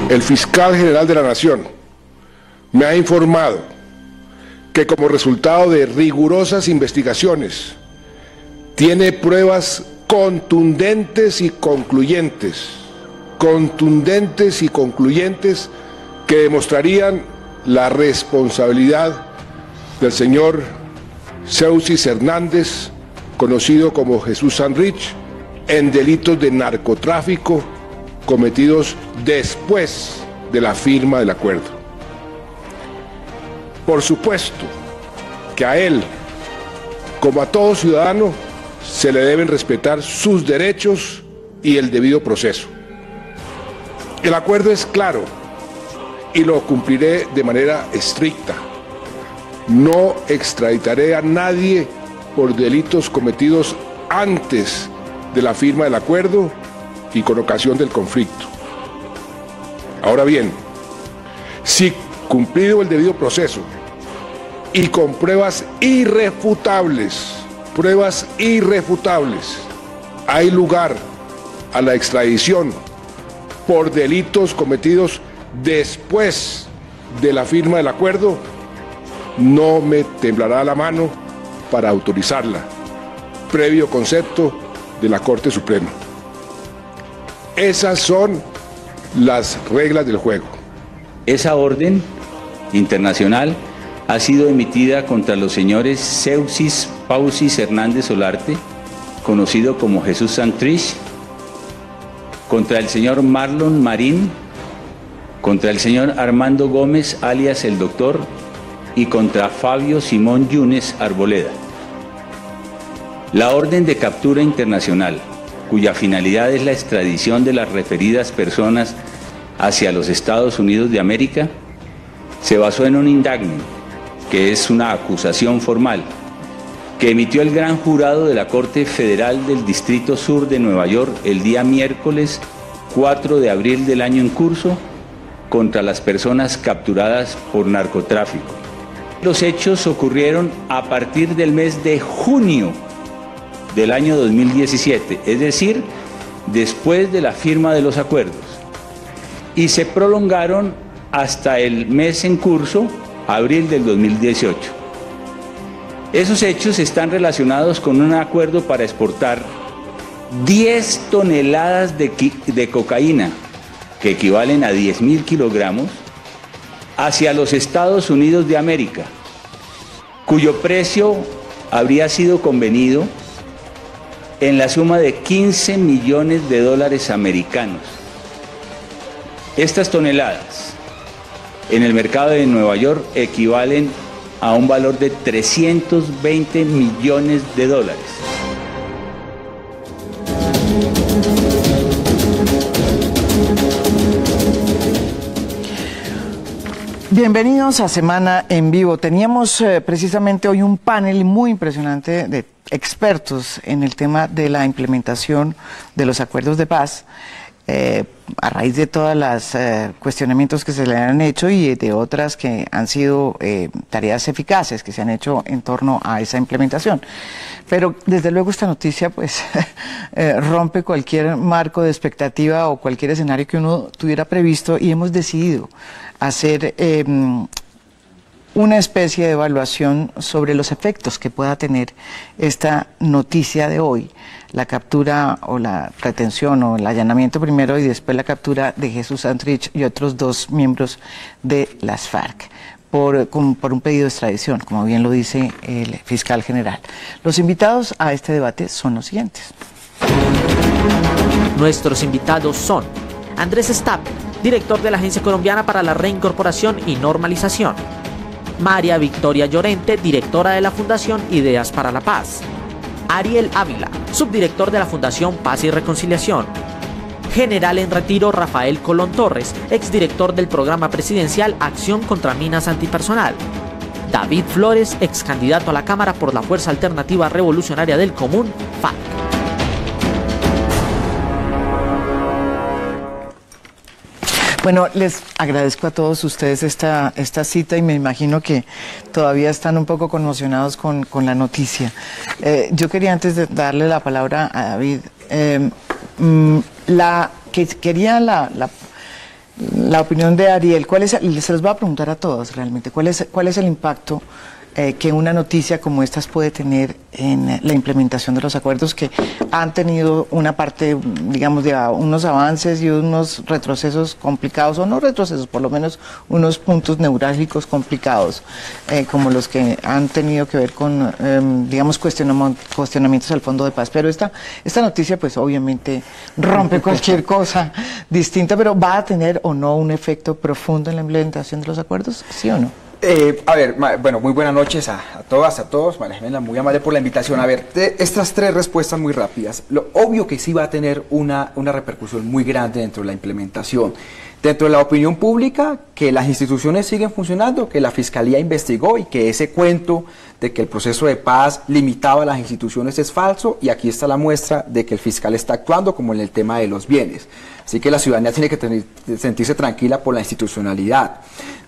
El fiscal general de la Nación me ha informado que como resultado de rigurosas investigaciones tiene pruebas contundentes y concluyentes que demostrarían la responsabilidad del señor Seuxis Hernández, conocido como Jesús Santrich, en delitos de narcotráfico cometidos después de la firma del acuerdo. Por supuesto que a él, como a todo ciudadano, se le deben respetar sus derechos y el debido proceso. El acuerdo es claro y lo cumpliré de manera estricta. No extraditaré a nadie por delitos cometidos antes de la firma del acuerdo y con ocasión del conflicto. Ahora bien, si cumplido el debido proceso y con pruebas irrefutables, hay lugar a la extradición por delitos cometidos después de la firma del acuerdo, no me temblará la mano para autorizarla, previo concepto de la Corte Suprema. Esas son las reglas del juego. Esa orden internacional ha sido emitida contra los señores Seuxis Pauxis Hernández Solarte, conocido como Jesús Santrich, contra el señor Marlon Marín, contra el señor Armando Gómez, alias el Doctor, y contra Fabio Simón Yunes Arboleda. La orden de captura internacional, cuya finalidad es la extradición de las referidas personas hacia los Estados Unidos de América, se basó en un indictment, que es una acusación formal, que emitió el Gran Jurado de la Corte Federal del Distrito Sur de Nueva York el día miércoles 4 de abril del año en curso contra las personas capturadas por narcotráfico. Los hechos ocurrieron a partir del mes de junio del año 2017, es decir, después de la firma de los acuerdos, y se prolongaron hasta el mes en curso, abril del 2018. Esos hechos están relacionados con un acuerdo para exportar 10 toneladas de cocaína, que equivalen a 10.000 kilogramos, hacia los Estados Unidos de América, cuyo precio habría sido convenido en la suma de 15 millones de dólares americanos. Estas toneladas en el mercado de Nueva York equivalen a un valor de 320 millones de dólares. Bienvenidos a Semana en Vivo. Teníamos precisamente hoy un panel muy impresionante de expertos en el tema de la implementación de los acuerdos de paz, a raíz de todos los cuestionamientos que se le han hecho y de otras que han sido tareas eficaces que se han hecho en torno a esa implementación. Pero desde luego esta noticia pues rompe cualquier marco de expectativa o cualquier escenario que uno tuviera previsto, y hemos decidido hacer una especie de evaluación sobre los efectos que pueda tener esta noticia de hoy, la captura o la retención o el allanamiento primero y después la captura de Jesús Santrich y otros 2 miembros de las FARC por un pedido de extradición, como bien lo dice el fiscal general. Los invitados a este debate son los siguientes. Nuestros invitados son Andrés Stapler, director de la Agencia Colombiana para la Reincorporación y Normalización; María Victoria Llorente, directora de la Fundación Ideas para la Paz; Ariel Ávila, subdirector de la Fundación Paz y Reconciliación; General en retiro Rafael Colón Torres, exdirector del programa presidencial Acción contra Minas Antipersonal; David Flores, ex candidato a la Cámara por la Fuerza Alternativa Revolucionaria del Común, FARC. Bueno, les agradezco a todos ustedes esta cita y me imagino que todavía están un poco conmocionados con la noticia. Yo quería, antes de darle la palabra a David, quería la opinión de Ariel. Se los voy a preguntar a todos realmente, ¿cuál es el impacto que una noticia como estas puede tener en la implementación de los acuerdos que han tenido una parte, digamos, de unos avances y unos retrocesos complicados, o no retrocesos, por lo menos unos puntos neurálgicos complicados, como los que han tenido que ver con, digamos, cuestionamientos al Fondo de Paz. Pero esta noticia, pues obviamente rompe cualquier cosa distinta, pero ¿va a tener o no un efecto profundo en la implementación de los acuerdos? ¿Sí o no? Bueno, muy buenas noches a todas, a todos. María Jimena, muy amable por la invitación. A ver, estas tres respuestas muy rápidas. Lo obvio que sí va a tener una repercusión muy grande dentro de la implementación. Dentro de la opinión pública, que las instituciones siguen funcionando, que la Fiscalía investigó y que ese cuento de que el proceso de paz limitaba a las instituciones es falso, y aquí está la muestra de que el fiscal está actuando como en el tema de los bienes. Así que la ciudadanía tiene que sentirse tranquila por la institucionalidad.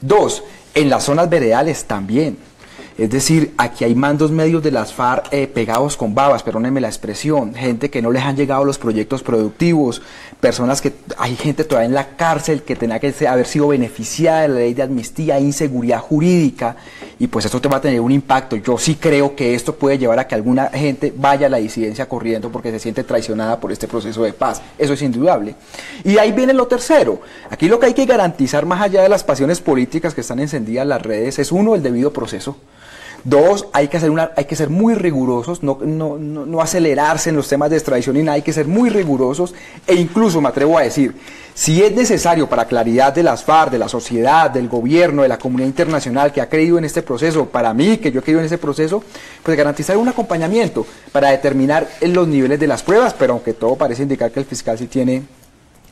Dos, en las zonas veredales también. Es decir, aquí hay mandos medios de las FARC pegados con babas, perdónenme la expresión, gente que no les han llegado los proyectos productivos, personas que, hay gente todavía en la cárcel que tenía que haber sido beneficiada de la ley de amnistía, inseguridad jurídica, y pues esto te va a tener un impacto. Yo sí creo que esto puede llevar a que alguna gente vaya a la disidencia corriendo porque se siente traicionada por este proceso de paz. Eso es indudable. Y ahí viene lo tercero. Aquí lo que hay que garantizar, más allá de las pasiones políticas que están encendidas en las redes, es uno, el debido proceso. Dos, hay que ser muy rigurosos, no acelerarse en los temas de extradición ni nada, hay que ser muy rigurosos, e incluso me atrevo a decir, si es necesario para claridad de las FARC, de la sociedad, del gobierno, de la comunidad internacional que ha creído en este proceso, para mí, que yo he creído en ese proceso, pues garantizar un acompañamiento para determinar los niveles de las pruebas, pero aunque todo parece indicar que el fiscal sí tiene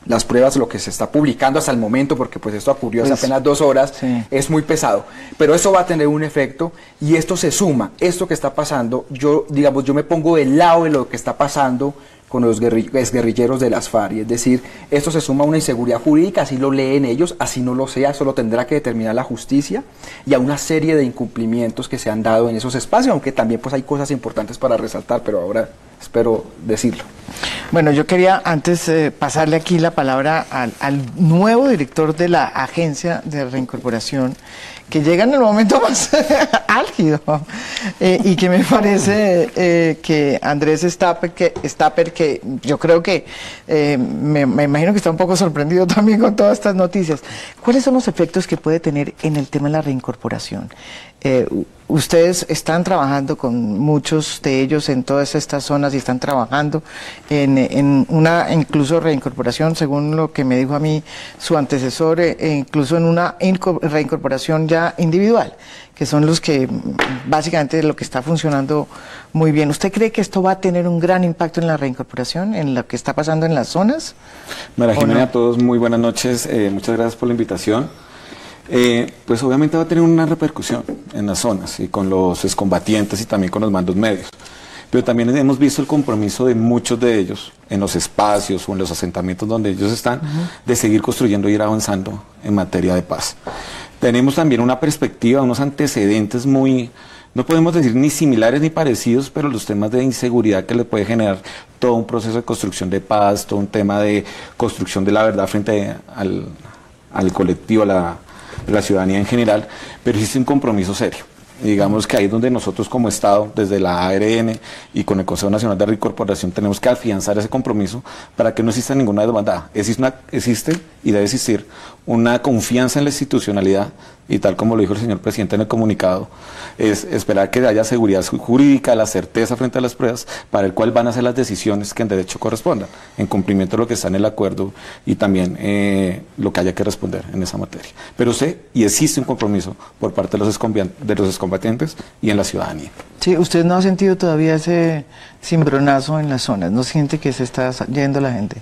las pruebas, lo que se está publicando hasta el momento, porque pues esto ocurrió hace apenas 2 horas, sí, es muy pesado, pero eso va a tener un efecto, y esto se suma, esto que está pasando, yo me pongo del lado de lo que está pasando con los exguerrilleros de las FARC, es decir, esto se suma a una inseguridad jurídica, así lo leen ellos, así no lo sea, eso lo tendrá que determinar la justicia, y a una serie de incumplimientos que se han dado en esos espacios, aunque también pues hay cosas importantes para resaltar, pero ahora espero decirlo. Bueno, yo quería antes pasarle aquí la palabra al nuevo director de la Agencia de Reincorporación, que llega en el momento más álgido, y que me parece que Andrés Stapper, que yo creo que me imagino que está un poco sorprendido también con todas estas noticias. ¿Cuáles son los efectos que puede tener en el tema de la reincorporación? Ustedes están trabajando con muchos de ellos en todas estas zonas y están trabajando en una incluso reincorporación, según lo que me dijo a mí su antecesor, incluso en una reincorporación ya individual, que son los que básicamente lo que está funcionando muy bien. ¿Usted cree que esto va a tener un gran impacto en la reincorporación, en lo que está pasando en las zonas? María Jimena, a todos muy buenas noches, muchas gracias por la invitación. Pues obviamente va a tener una repercusión en las zonas y con los excombatientes y también con los mandos medios, pero también hemos visto el compromiso de muchos de ellos en los espacios o en los asentamientos donde ellos están, de seguir construyendo y ir avanzando en materia de paz. Tenemos también una perspectiva, unos antecedentes muy, no podemos decir ni similares ni parecidos, pero los temas de inseguridad que le puede generar todo un proceso de construcción de paz, todo un tema de construcción de la verdad frente al colectivo, a la ciudadanía en general, pero existe un compromiso serio. Digamos que ahí es donde nosotros como Estado, desde la ARN y con el Consejo Nacional de Reincorporación, tenemos que afianzar ese compromiso para que no exista ninguna desbandada. Existe y debe existir una confianza en la institucionalidad, y tal como lo dijo el señor presidente en el comunicado, es esperar que haya seguridad jurídica, la certeza frente a las pruebas, para el cual van a ser las decisiones que en derecho correspondan, en cumplimiento de lo que está en el acuerdo y también lo que haya que responder en esa materia. Pero existe un compromiso por parte de los excombatientes y en la ciudadanía. Sí, ¿usted no ha sentido todavía ese cimbronazo en las zonas? ¿No siente que se está yendo la gente?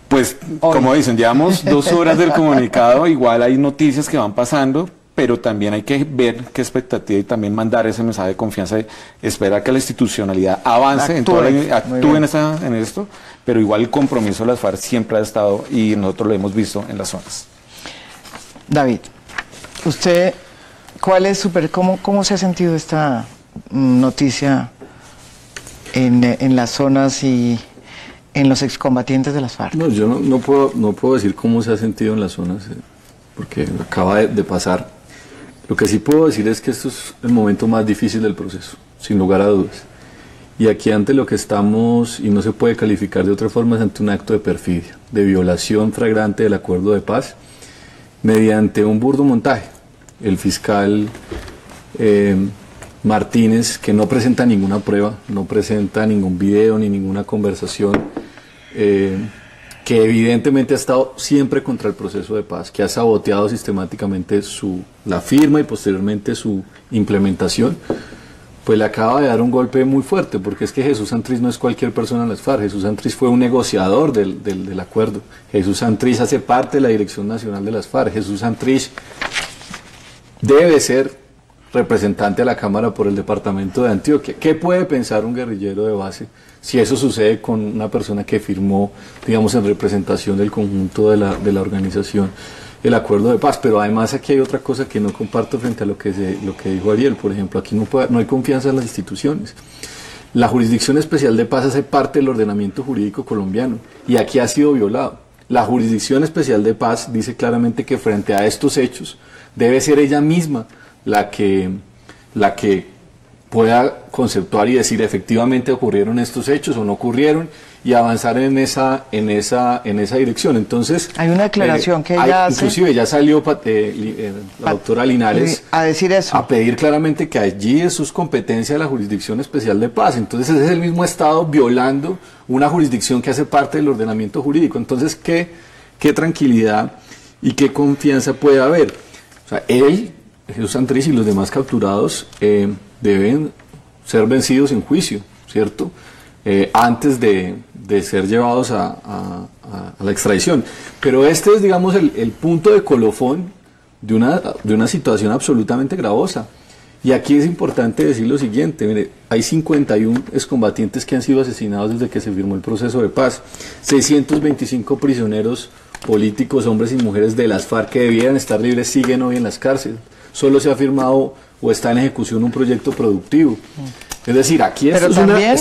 Pues, como dicen, llevamos 2 horas del comunicado, igual hay noticias que van pasando, pero también hay que ver qué expectativa y también mandar ese mensaje de confianza, de esperar que la institucionalidad avance, actúe en esto, pero igual el compromiso de las FARC siempre ha estado y nosotros lo hemos visto en las zonas. David, usted, ¿cómo se ha sentido esta noticia en las zonas y en los excombatientes de las FARC? No, yo no puedo decir cómo se ha sentido en las zonas, porque acaba de pasar. Lo que sí puedo decir es que esto es el momento más difícil del proceso, sin lugar a dudas. Y aquí ante lo que estamos, y no se puede calificar de otra forma, es ante un acto de perfidia, de violación flagrante del acuerdo de paz, mediante un burdo montaje. El fiscal Martínez, que no presenta ninguna prueba, no presenta ningún video ni ninguna conversación, que evidentemente ha estado siempre contra el proceso de paz, que ha saboteado sistemáticamente la firma y posteriormente su implementación, pues le acaba de dar un golpe muy fuerte, porque es que Jesús Santrich no es cualquier persona en las FARC. Jesús Santrich fue un negociador del acuerdo. Jesús Santrich hace parte de la Dirección Nacional de las FARC. Jesús Santrich debe ser representante a la Cámara por el departamento de Antioquia. ¿Qué puede pensar un guerrillero de base si eso sucede con una persona que firmó, digamos, en representación del conjunto de la organización, el acuerdo de paz? Pero además aquí hay otra cosa que no comparto frente a lo que dijo Ariel. Por ejemplo, aquí no hay confianza en las instituciones. La Jurisdicción Especial de Paz hace parte del ordenamiento jurídico colombiano y aquí ha sido violado. La Jurisdicción Especial de Paz dice claramente que frente a estos hechos debe ser ella misma la que pueda conceptuar y decir efectivamente ocurrieron estos hechos o no ocurrieron, y avanzar en esa dirección. Entonces hay una aclaración que ella hace. Inclusive ya salió la doctora Linares a decir eso, a pedir claramente que allí es sus competencias la Jurisdicción Especial de Paz. Entonces ese es el mismo Estado violando una jurisdicción que hace parte del ordenamiento jurídico. Entonces qué tranquilidad y qué confianza puede haber. O sea, Jesús Santrich y los demás capturados deben ser vencidos en juicio, ¿cierto? Antes de ser llevados a la extradición. Pero este es, digamos, el punto de colofón de una situación absolutamente gravosa. Y aquí es importante decir lo siguiente: mire, hay 51 excombatientes que han sido asesinados desde que se firmó el proceso de paz, 625 prisioneros políticos, hombres y mujeres de las FARC que debieran estar libres, siguen hoy en las cárceles. Solo se ha firmado o está en ejecución un proyecto productivo. Es decir, aquí pero también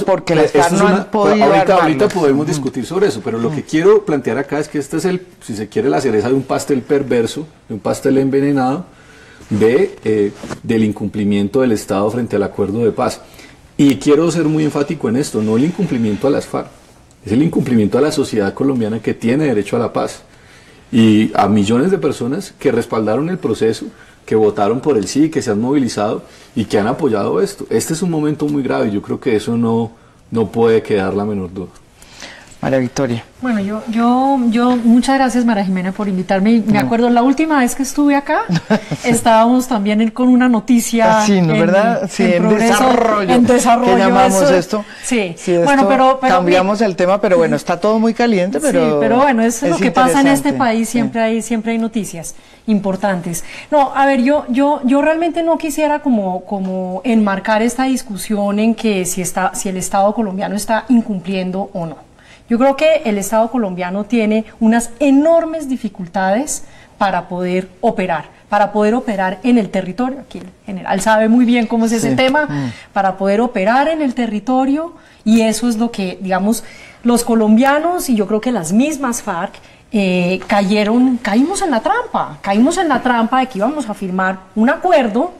porque las FARC no han podido ahorita podemos discutir sobre eso, pero lo que quiero plantear acá es que este es si se quiere, la cereza de un pastel perverso, de un pastel envenenado del incumplimiento del Estado frente al acuerdo de paz. Y quiero ser muy enfático en esto: no el incumplimiento a las FARC, es el incumplimiento a la sociedad colombiana, que tiene derecho a la paz, y a millones de personas que respaldaron el proceso, que votaron por el sí, que se han movilizado y que han apoyado esto. Este es un momento muy grave y yo creo que eso no puede quedar la menor duda. María Victoria. Bueno, yo muchas gracias, María Jimena, por invitarme. Me acuerdo la última vez que estuve acá, estábamos también con una noticia. Sí, ¿no, verdad? Sí, en desarrollo. En desarrollo. ¿Qué llamamos esto? Sí. Bueno, pero cambiamos el tema, pero bueno, está todo muy caliente, pero. Sí, pero bueno, es lo que pasa en este país. Siempre hay noticias importantes. No, a ver, yo realmente no quisiera como enmarcar esta discusión en que si el Estado colombiano está incumpliendo o no. Yo creo que el Estado colombiano tiene unas enormes dificultades para poder operar en el territorio. Aquí el general sabe muy bien cómo es ese tema, para poder operar en el territorio, y eso es lo que, digamos, los colombianos y yo creo que las mismas FARC caímos en la trampa de que íbamos a firmar un acuerdo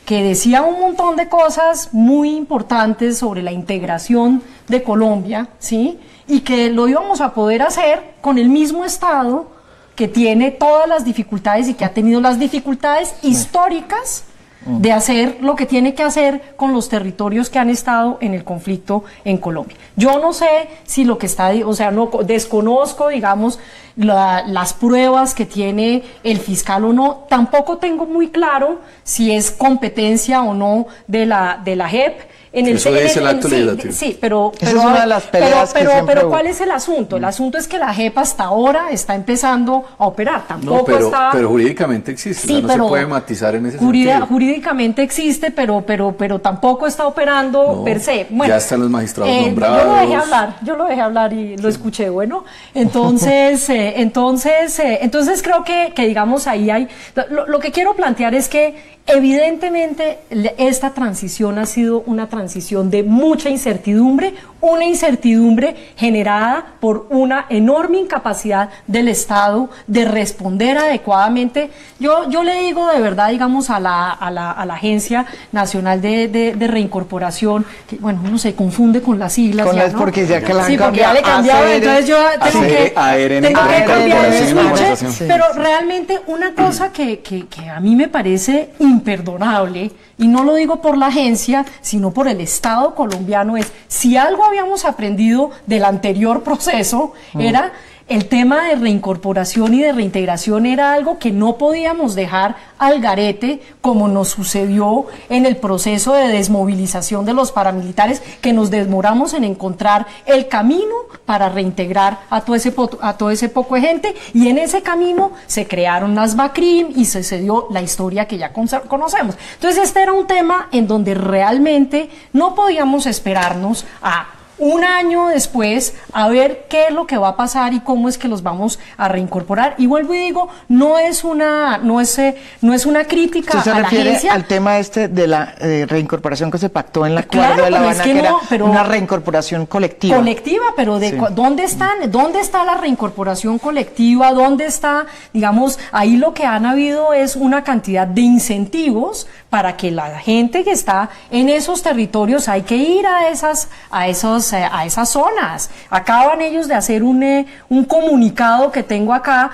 que decía un montón de cosas muy importantes sobre la integración de Colombia, ¿sí? Y que lo íbamos a poder hacer con el mismo Estado que tiene todas las dificultades y que ha tenido las dificultades históricas de hacer lo que tiene que hacer con los territorios que han estado en el conflicto en Colombia. Yo no sé si lo que está, desconozco, digamos, las pruebas que tiene el fiscal o no. Tampoco tengo muy claro si es competencia o no de la JEP Eso es el acto legislativo. Sí, pero Esa es una de las peleas que siempre hubo. ¿cuál es el asunto? El asunto es que la JEP hasta ahora está empezando a operar. Tampoco pero jurídicamente existe, sí, no se puede matizar en ese sentido. Jurídicamente existe, pero tampoco está operando per se. Bueno, ya están los magistrados nombrados. Yo lo dejé hablar y lo escuché, bueno. Entonces creo que digamos ahí hay... Lo que quiero plantear es que evidentemente esta transición ha sido una transición de mucha incertidumbre, una incertidumbre generada por una enorme incapacidad del Estado de responder adecuadamente. Yo le digo de verdad, digamos, a la Agencia Nacional de Reincorporación, que bueno, uno se confunde con las siglas. Con ya, las, ¿no? porque ya que la sí, porque ya le cambiaron, entonces yo tengo que cambiar el switch, pero realmente una cosa que a mí me parece imperdonable, y no lo digo por la agencia, sino por el Estado colombiano, es si algo habíamos aprendido del anterior proceso, era el tema de reincorporación y de reintegración era algo que no podíamos dejar al garete, como nos sucedió en el proceso de desmovilización de los paramilitares, que nos demoramos en encontrar el camino para reintegrar a todo ese poco de gente, y en ese camino se crearon las BACRIM y se dio la historia que ya conocemos. Entonces este era un tema en donde realmente no podíamos esperarnos a un año después a ver qué es lo que va a pasar y cómo es que los vamos a reincorporar. Y vuelvo y digo, no es una crítica a la agencia. ¿Se refiere al tema de la reincorporación que se pactó en el acuerdo de La Habana, que era una reincorporación colectiva? Colectiva, pero ¿dónde está la reincorporación colectiva? ¿Dónde está, digamos, ahí lo que han habido es una cantidad de incentivos para que la gente que está en esos territorios, hay que ir a esas zonas. Acaban ellos de hacer un comunicado que tengo acá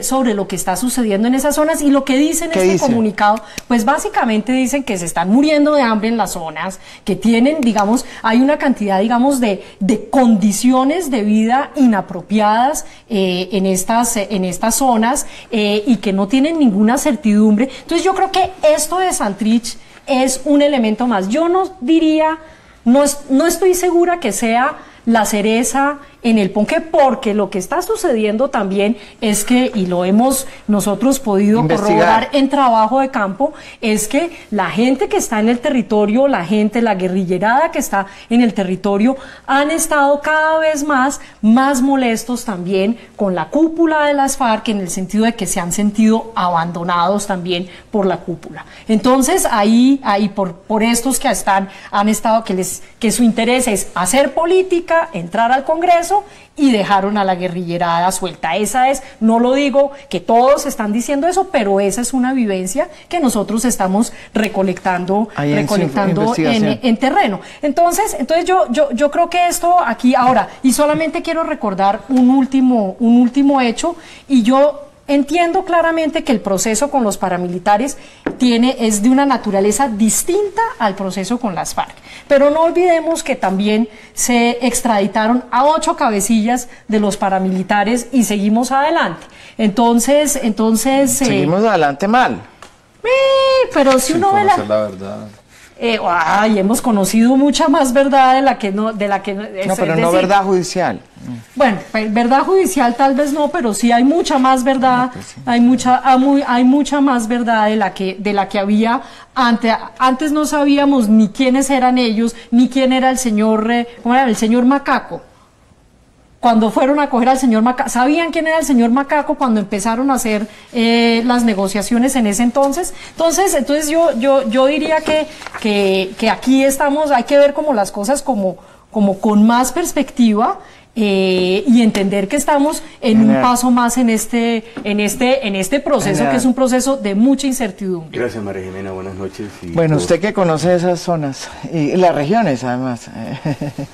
sobre lo que está sucediendo en esas zonas, y lo que dicen comunicado, pues básicamente dicen que se están muriendo de hambre en las zonas, que tienen, digamos, hay una cantidad, digamos, de condiciones de vida inapropiadas en estas zonas, y que no tienen ninguna certidumbre. Entonces yo creo que esto de Santrich es un elemento más. Yo no diría, no estoy segura que sea la cereza en el ponqué, porque lo que está sucediendo también es que, y lo hemos nosotros podido corroborar en trabajo de campo, es que la gente que está en el territorio, la guerrillerada que está en el territorio, han estado cada vez más molestos también con la cúpula de las FARC, en el sentido de que se han sentido abandonados también por la cúpula. Entonces ahí por estos que han estado, que su interés es hacer política, entrar al Congreso, y dejaron a la guerrillerada suelta. Esa es, no lo digo que todos están diciendo eso, pero esa es una vivencia que nosotros estamos recolectando en terreno. Entonces yo creo que esto aquí ahora, y solamente quiero recordar un último hecho, y yo entiendo claramente que el proceso con los paramilitares es de una naturaleza distinta al proceso con las FARC, pero no olvidemos que también se extraditaron a 8 cabecillas de los paramilitares y seguimos adelante. Entonces seguimos adelante mal. Pero si uno ve la verdad. Hemos conocido mucha más verdad de la que no, pero no verdad judicial. Bueno, verdad judicial tal vez no, pero sí hay mucha más verdad, hay mucha más verdad de la que había antes. Antes no sabíamos ni quiénes eran ellos, ni quién era el señor, ¿cómo era? El señor Macaco. Cuando fueron a coger al señor Macaco, ¿sabían quién era el señor Macaco cuando empezaron a hacer las negociaciones en ese entonces? Entonces yo diría que aquí estamos, hay que ver como las cosas como con más perspectiva, y entender que estamos en un paso más en este proceso, que es un proceso de mucha incertidumbre. Gracias, María Jimena, buenas noches. Bueno, usted que conoce esas zonas y las regiones además.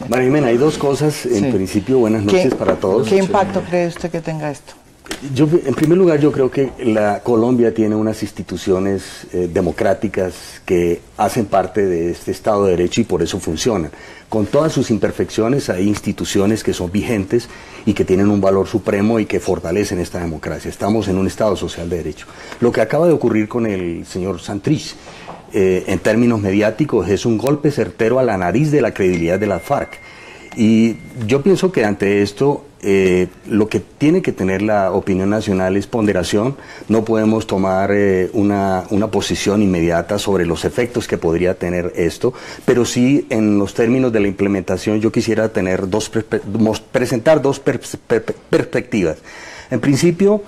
María Jimena, hay dos cosas, en principio, buenas noches para todos. ¿Qué impacto cree usted que tenga esto? En primer lugar, yo creo que Colombia tiene unas instituciones democráticas que hacen parte de este Estado de Derecho y por eso funcionan. Con todas sus imperfecciones, hay instituciones que son vigentes y que tienen un valor supremo y que fortalecen esta democracia. Estamos en un Estado social de derecho. Lo que acaba de ocurrir con el señor Santrich, en términos mediáticos, es un golpe certero a la nariz de la credibilidad de la FARC. Y yo pienso que ante esto, lo que tiene que tener la opinión nacional es ponderación. No podemos tomar una posición inmediata sobre los efectos que podría tener esto, pero sí en los términos de la implementación yo quisiera tener presentar dos perspectivas. En principio,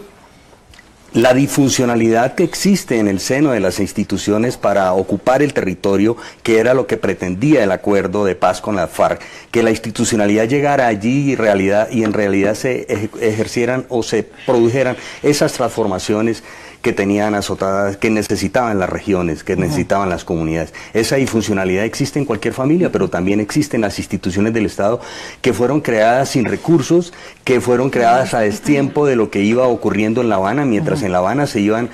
la disfuncionalidad que existe en el seno de las instituciones para ocupar el territorio, que era lo que pretendía el acuerdo de paz con la FARC, que la institucionalidad llegara allí y en realidad se ejercieran o se produjeran esas transformaciones que tenían azotadas, que necesitaban las regiones, que necesitaban las comunidades. Esa disfuncionalidad existe en cualquier familia, pero también existe en las instituciones del Estado que fueron creadas sin recursos, que fueron creadas a destiempo de lo que iba ocurriendo en La Habana, mientras en La Habana se iban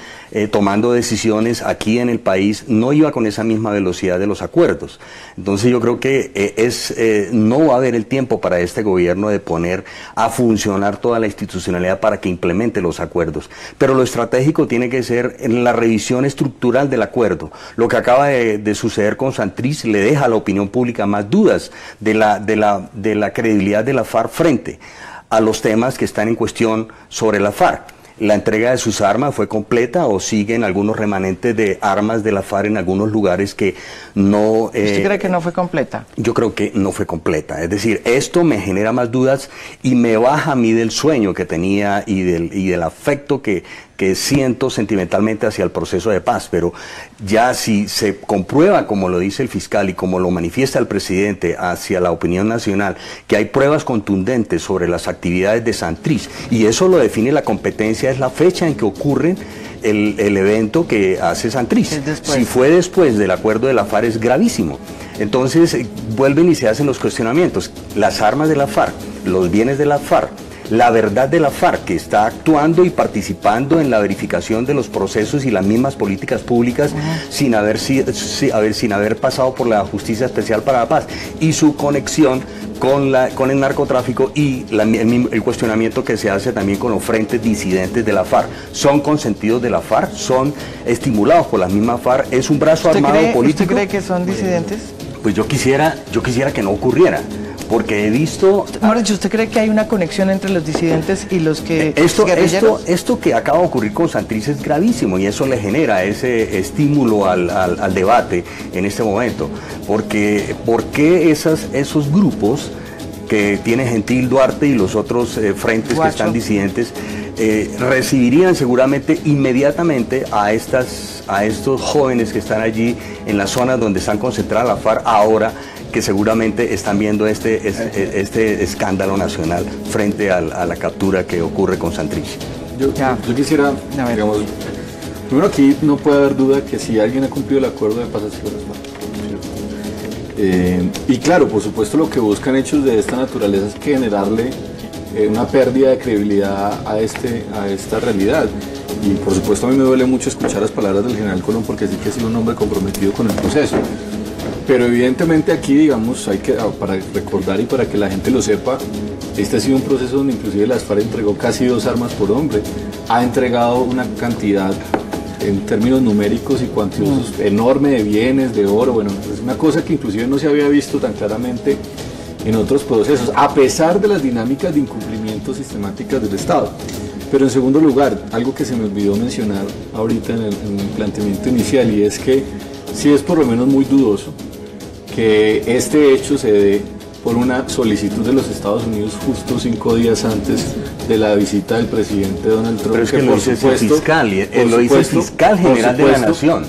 tomando decisiones, aquí en el país no iba con esa misma velocidad de los acuerdos. Entonces yo creo que no va a haber el tiempo para este gobierno de poner a funcionar toda la institucionalidad para que implemente los acuerdos. Pero lo estratégico tiene que ser en la revisión estructural del acuerdo. Lo que acaba de suceder con Santrich le deja a la opinión pública más dudas de la credibilidad de la FARC frente a los temas que están en cuestión sobre la FARC. La entrega de sus armas fue completa o siguen algunos remanentes de armas de la FARC en algunos lugares que no... ¿Usted cree que no fue completa? Yo creo que no fue completa. Es decir, esto me genera más dudas y me baja a mí del sueño que tenía y del afecto que siento sentimentalmente hacia el proceso de paz, pero ya si se comprueba, como lo dice el fiscal y como lo manifiesta el presidente hacia la opinión nacional, que hay pruebas contundentes sobre las actividades de Santrich, y eso lo define la competencia, es la fecha en que ocurre el evento que hace Santrich. Si fue después del acuerdo de la FARC es gravísimo. Entonces vuelven y se hacen los cuestionamientos. Las armas de la FARC, los bienes de la FARC, la verdad de la FARC, que está actuando y participando en la verificación de los procesos y las mismas políticas públicas sin haber pasado por la Justicia Especial para la Paz, y su conexión con el narcotráfico y el cuestionamiento que se hace también con los frentes disidentes de la FARC. ¿Son consentidos de la FARC? ¿Son estimulados por la misma FARC? ¿Es un brazo armado político? ¿Usted cree que son disidentes? Pues yo quisiera que no ocurriera. Porque he visto... Mauricio, ¿usted cree que hay una conexión entre los disidentes y los que... Esto que acaba de ocurrir con Santrich es gravísimo y eso le genera ese estímulo al debate en este momento. Porque ¿por qué esos grupos que tiene Gentil, Duarte y los otros frentes que están disidentes recibirían seguramente inmediatamente a estos jóvenes que están allí en las zonas donde están concentradas la FARC ahora, que seguramente están viendo este escándalo nacional frente a la captura que ocurre con Santrich? Yo quisiera, digamos, primero aquí no puede haber duda que si alguien ha cumplido el acuerdo de paz ha sido las FARC. Y claro, por supuesto lo que buscan hechos de esta naturaleza es generarle una pérdida de credibilidad a esta realidad. Y por supuesto a mí me duele mucho escuchar las palabras del general Colón, porque sí que ha sido un hombre comprometido con el proceso. Pero evidentemente aquí, digamos, para recordar y para que la gente lo sepa, este ha sido un proceso donde inclusive las FARC entregó casi 2 armas por hombre. Ha entregado una cantidad, en términos numéricos y cuantiosos, enorme de bienes, de oro. Bueno, es una cosa que inclusive no se había visto tan claramente en otros procesos, a pesar de las dinámicas de incumplimiento sistemáticas del Estado. Pero en segundo lugar, algo que se me olvidó mencionar ahorita en el planteamiento inicial, y es que sí es por lo menos muy dudoso que este hecho se dé por una solicitud de los Estados Unidos justo 5 días antes de la visita del presidente Donald Trump. Pero es que lo dice el fiscal, lo dice el fiscal general de la Nación.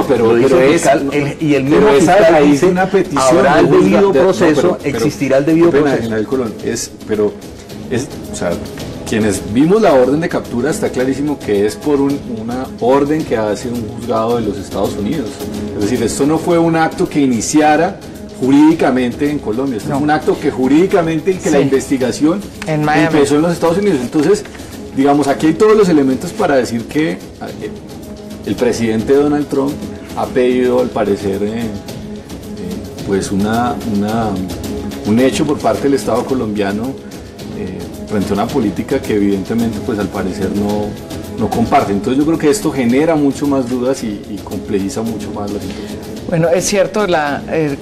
Pero y el mismo fiscal dice una petición, habrá el debido proceso, existirá el debido proceso. General Colón, o sea, quienes vimos la orden de captura está clarísimo que es por una orden que hace un juzgado de los Estados Unidos. Es decir, esto no fue un acto que iniciara jurídicamente en Colombia, esto es un acto que jurídicamente la investigación empezó en los Estados Unidos. Entonces, digamos, aquí hay todos los elementos para decir que el presidente Donald Trump ha pedido, al parecer, pues un hecho por parte del Estado colombiano frente a una política que evidentemente, pues al parecer no comparte. Entonces yo creo que esto genera mucho más dudas y complejiza mucho más la situación. Bueno, es cierto,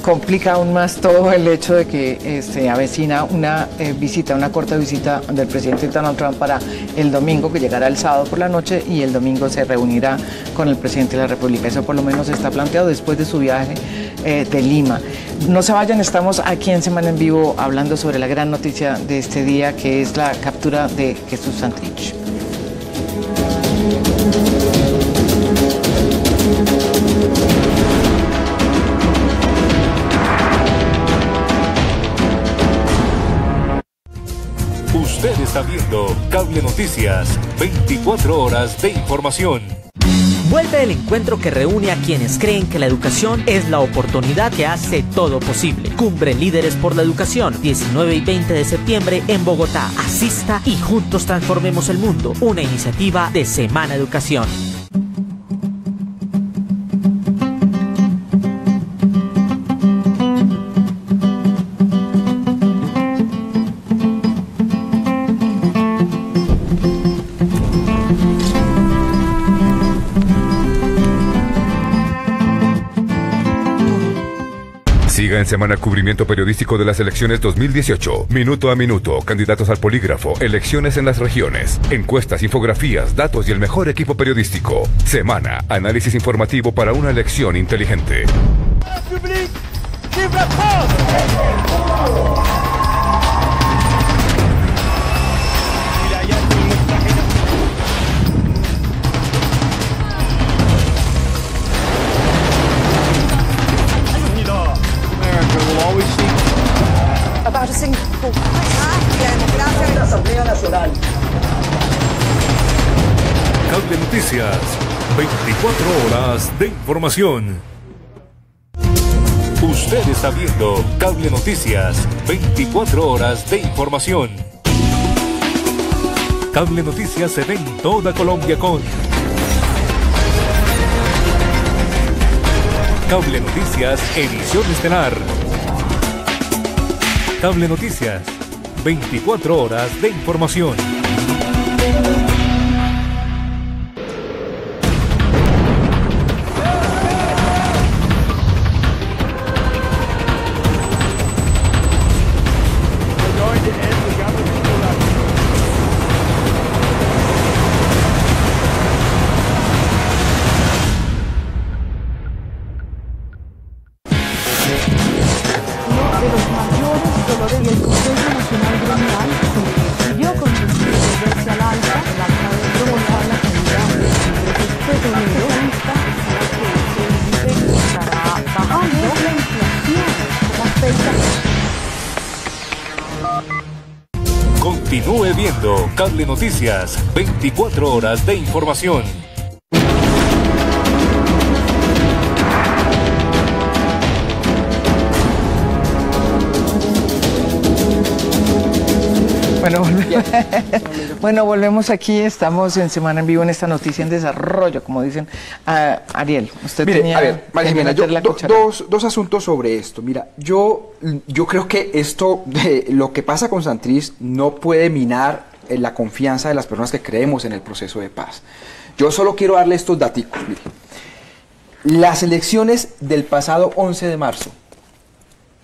complica aún más todo el hecho de que se avecina una corta visita del presidente Donald Trump para el domingo, que llegará el sábado por la noche, y el domingo se reunirá con el presidente de la República. Eso por lo menos está planteado después de su viaje de Lima. No se vayan, estamos aquí en Semana en Vivo hablando sobre la gran noticia de este día, que es la captura de Jesús Santrich. Usted está viendo Cable Noticias, 24 horas de información. Vuelve el encuentro que reúne a quienes creen que la educación es la oportunidad que hace todo posible. Cumbre Líderes por la Educación, 19 y 20 de septiembre en Bogotá. Asista y juntos transformemos el mundo. Una iniciativa de Semana Educación. Siga en Semana cubrimiento periodístico de las elecciones 2018. Minuto a minuto, candidatos al polígrafo, elecciones en las regiones, encuestas, infografías, datos y el mejor equipo periodístico. Semana, análisis informativo para una elección inteligente. La Asamblea Nacional. Cable Noticias, 24 horas de información. Usted está viendo Cable Noticias, 24 horas de información. Cable Noticias se ve en toda Colombia con Cable Noticias, edición estelar. Cable Noticias, 24 horas de información. Continúe viendo Cable Noticias, 24 horas de información. Bueno, volvemos aquí, estamos en Semana en Vivo en esta noticia en desarrollo, como dicen. Ariel, usted tenía... A ver, María Jimena, dos asuntos sobre esto. Mira, yo creo que esto, lo que pasa con Santrich, no puede minar la confianza de las personas que creemos en el proceso de paz. Yo solo quiero darle estos daticos. Mire, las elecciones del pasado 11 de marzo,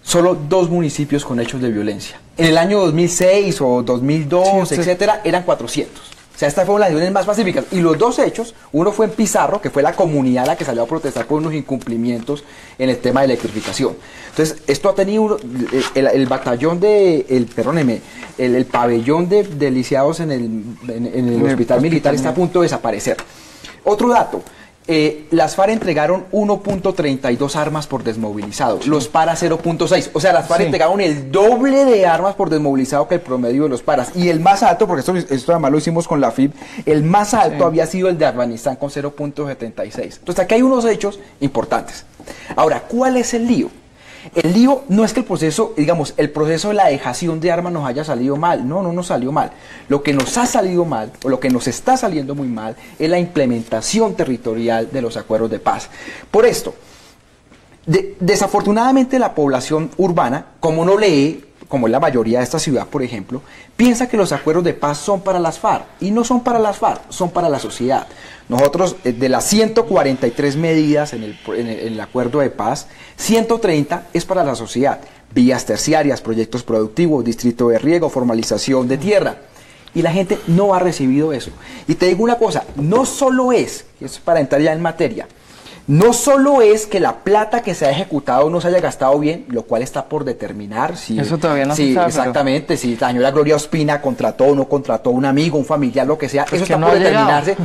solo 2 municipios con hechos de violencia. En el año 2006 o 2002, etcétera, eran 400. O sea, estas fueron las elecciones más pacíficas. Y los 2 hechos, uno fue en Pizarro, que fue la comunidad la que salió a protestar por unos incumplimientos en el tema de electrificación. Entonces, esto ha tenido el batallón el pabellón de lisiados en el hospital militar está a punto de desaparecer. Otro dato. Las FARC entregaron 1.32 armas por desmovilizado, los paras 0.6, o sea, las FARC entregaron el doble de armas por desmovilizado que el promedio de los paras, y el más alto, porque esto además lo hicimos con la FIB, el más alto había sido el de Afganistán con 0.76. Entonces aquí hay unos hechos importantes. Ahora, ¿cuál es el lío? el lío no es que el proceso, digamos, el proceso de la dejación de armas nos haya salido mal, no nos salió mal. Lo que nos ha salido mal, o lo que nos está saliendo muy mal, es la implementación territorial de los acuerdos de paz. Por esto, desafortunadamente la población urbana, como no lee, como es la mayoría de esta ciudad, por ejemplo, piensa que los acuerdos de paz son para las FARC, y no son para las FARC, son para la sociedad. Nosotros, de las 143 medidas en el acuerdo de paz, 130 es para la sociedad. Vías terciarias, proyectos productivos, distrito de riego, formalización de tierra. Y la gente no ha recibido eso. Y te digo una cosa, no solo es, y eso es para entrar ya en materia, no solo es que la plata que se ha ejecutado no se haya gastado bien, lo cual está por determinar si... Eso todavía no se sabe. Exactamente, si la señora Gloria Ospina contrató o no contrató un amigo, un familiar, lo que sea, pues eso está por determinarse,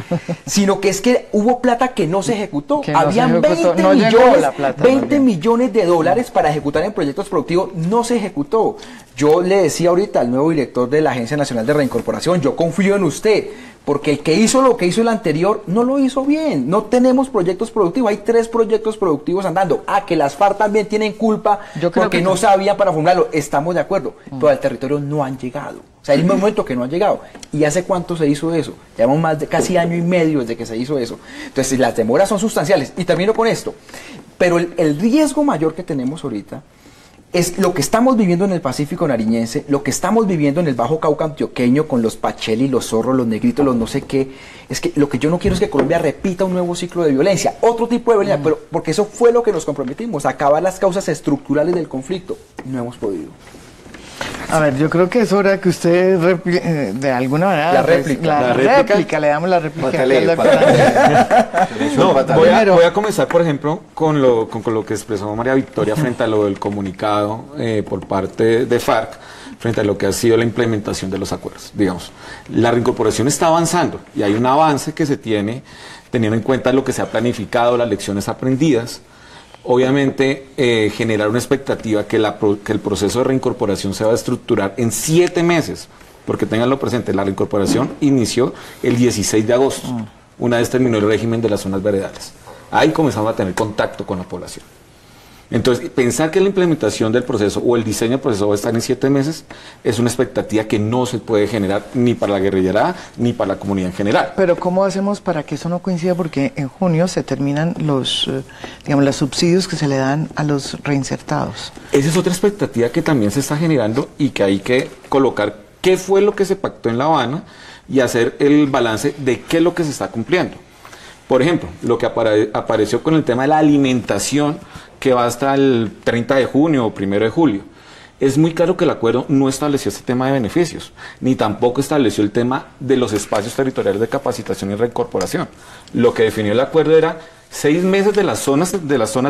sino que es que hubo plata que no se ejecutó. Habían 20 millones de dólares para ejecutar en proyectos productivos, no se ejecutó. Yo le decía ahorita al nuevo director de la Agencia Nacional de Reincorporación, yo confío en usted, porque el que hizo lo que hizo el anterior no lo hizo bien. No tenemos proyectos productivos, hay 3 proyectos productivos andando. Que las FARC también tienen culpa porque no sabían para formularlo. Estamos de acuerdo, pero al territorio no han llegado. O sea, hay un momento que no han llegado. ¿Y hace cuánto se hizo eso? Llevamos más de casi año y medio desde que se hizo eso. Entonces, las demoras son sustanciales. Y termino con esto. Pero el riesgo mayor que tenemos ahorita es lo que estamos viviendo en el Pacífico nariñense, lo que estamos viviendo en el Bajo Cauca antioqueño con los Pacheli, los Zorros, los Negritos, los no sé qué. Es que lo que yo no quiero es que Colombia repita un nuevo ciclo de violencia, otro tipo de violencia, pero porque eso fue lo que nos comprometimos, acabar las causas estructurales del conflicto. No hemos podido. A ver, yo creo que es hora que usted de alguna manera... La réplica. Le damos la réplica. Voy a comenzar, por ejemplo, con lo que expresó María Victoria frente a lo del comunicado por parte de FARC, frente a lo que ha sido la implementación de los acuerdos. Digamos, la reincorporación está avanzando y hay un avance que se tiene teniendo en cuenta lo que se ha planificado, las lecciones aprendidas. Obviamente, generar una expectativa que el proceso de reincorporación se va a estructurar en 7 meses, porque tenganlo presente, la reincorporación inició el 16 de agosto, una vez terminó el régimen de las zonas veredales. Ahí comenzamos a tener contacto con la población. Entonces, pensar que la implementación del proceso o el diseño del proceso va a estar en 7 meses es una expectativa que no se puede generar ni para la guerrillera ni para la comunidad en general. Pero ¿cómo hacemos para que eso no coincida? Porque en junio se terminan los subsidios que se le dan a los reinsertados. Esa es otra expectativa que también se está generando y que hay que colocar qué fue lo que se pactó en La Habana y hacer el balance de qué es lo que se está cumpliendo. Por ejemplo, lo que apareció con el tema de la alimentación, que va hasta el 30 de junio o 1 de julio. Es muy claro que el acuerdo no estableció este tema de beneficios, ni tampoco estableció el tema de los espacios territoriales de capacitación y reincorporación. Lo que definió el acuerdo era 6 meses de las zonas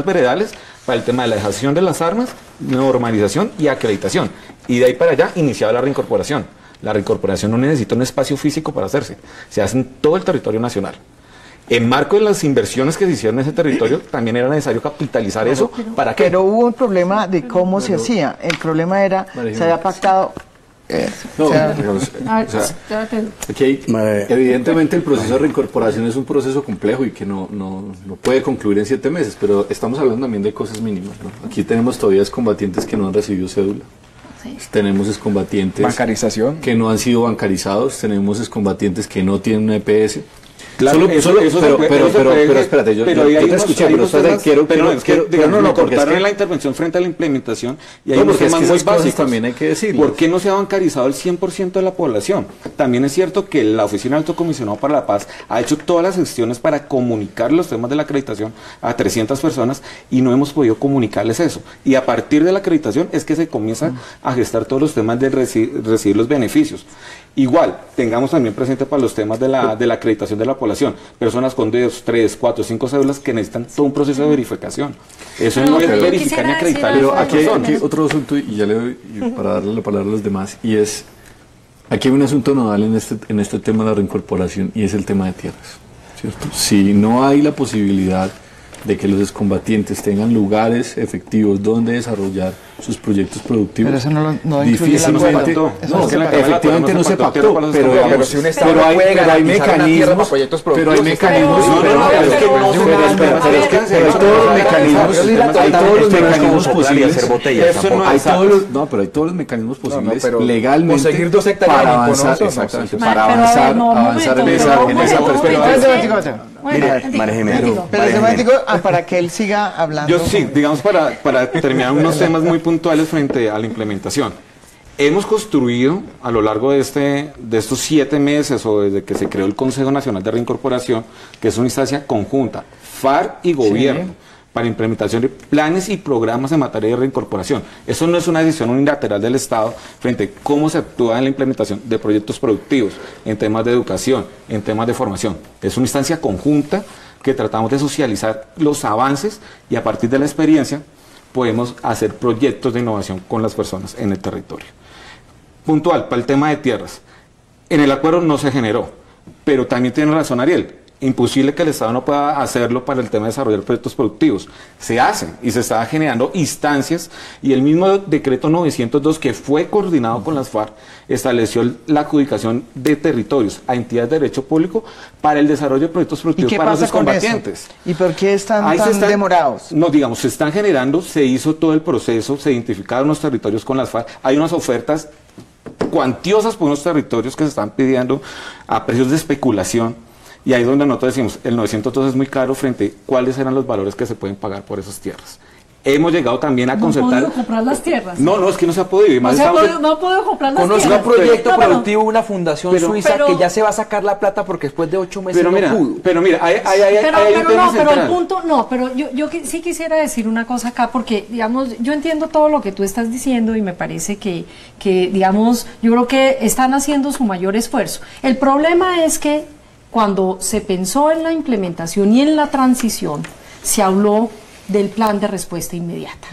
veredales para el tema de la dejación de las armas, normalización y acreditación. Y de ahí para allá iniciaba la reincorporación. La reincorporación no necesita un espacio físico para hacerse, se hace en todo el territorio nacional. En marco de las inversiones que se hicieron en ese territorio, también era necesario capitalizar eso. ¿Para qué? Pero hubo un problema de cómo se hacía. El problema era, se había pactado... Aquí evidentemente el proceso de reincorporación es un proceso complejo y que no puede concluir en 7 meses, pero estamos hablando también de cosas mínimas, ¿no? Aquí tenemos todavía excombatientes que no han recibido cédula. Sí. Tenemos excombatientes que no han sido bancarizados, tenemos excombatientes que no tienen una EPS. Claro, pero espérate, yo te escuché, pero cortaron en la intervención frente a la implementación y hay unos temas muy básicos. También hay que decir. ¿Por qué no se ha bancarizado el 100% de la población? También es cierto que la Oficina del Alto Comisionado para la Paz ha hecho todas las gestiones para comunicar los temas de la acreditación a 300 personas y no hemos podido comunicarles eso. Y a partir de la acreditación es que se comienzan a gestar todos los temas de recibir los beneficios. Igual, tengamos también presente para los temas de la acreditación de la población, personas con 2, 3, 4, 5 cédulas que necesitan todo un proceso de verificación. Eso no es verificar ni acreditar. Pero aquí hay otro asunto, y ya le doy para darle la palabra a los demás, y es, aquí hay un asunto nodal en este tema de la reincorporación, y es el tema de tierras, ¿cierto? Si no hay la posibilidad de que los excombatientes tengan lugares efectivos donde desarrollar sus proyectos productivos. Pero eso no difícilmente, efectivamente no se pactó, pero si un Estado puede garantizar una tierra para proyectos productivos. Pero hay mecanismos, mecanismos posibles. Pero hay todos los mecanismos posibles legalmente conseguir 2 hectáreas para avanzar, exactamente, para avanzar en esa perspectiva. María Jiménez, para que él siga hablando. Yo sí, digamos, para terminar unos temas muy puntuales frente a la implementación. Hemos construido a lo largo de estos 7 meses o desde que se creó el Consejo Nacional de Reincorporación, que es una instancia conjunta, FARC y gobierno, para implementación de planes y programas en materia de reincorporación. Eso no es una decisión unilateral del Estado frente a cómo se actúa en la implementación de proyectos productivos, en temas de educación, en temas de formación. Es una instancia conjunta que tratamos de socializar los avances y a partir de la experiencia podemos hacer proyectos de innovación con las personas en el territorio. Puntual, para el tema de tierras. En el acuerdo no se generó, pero también tiene razón Ariel. Imposible que el Estado no pueda hacerlo para el tema de desarrollar proyectos productivos. Se hacen y se están generando instancias y el mismo decreto 902 que fue coordinado con las FARC estableció la adjudicación de territorios a entidades de derecho público para el desarrollo de proyectos productivos para los excombatientes. ¿Y por qué están tan demorados? No, digamos, se están generando, se hizo todo el proceso, se identificaron los territorios con las FARC, hay unas ofertas cuantiosas por unos territorios que se están pidiendo a precios de especulación. Y ahí es donde nosotros decimos, el 902 es muy caro frente a cuáles eran los valores que se pueden pagar por esas tierras. Hemos llegado también a concertar... ¿No ha podido comprar las tierras? No, es que no se ha podido. No ha podido comprar las tierras. Conozco un proyecto productivo, una fundación suiza que ya se va a sacar la plata porque después de 8 meses no pudo. Pero mira, pero yo sí quisiera decir una cosa acá porque, digamos, yo entiendo todo lo que tú estás diciendo y me parece que digamos, yo creo que están haciendo su mayor esfuerzo. El problema es que cuando se pensó en la implementación y en la transición, se habló del plan de respuesta inmediata,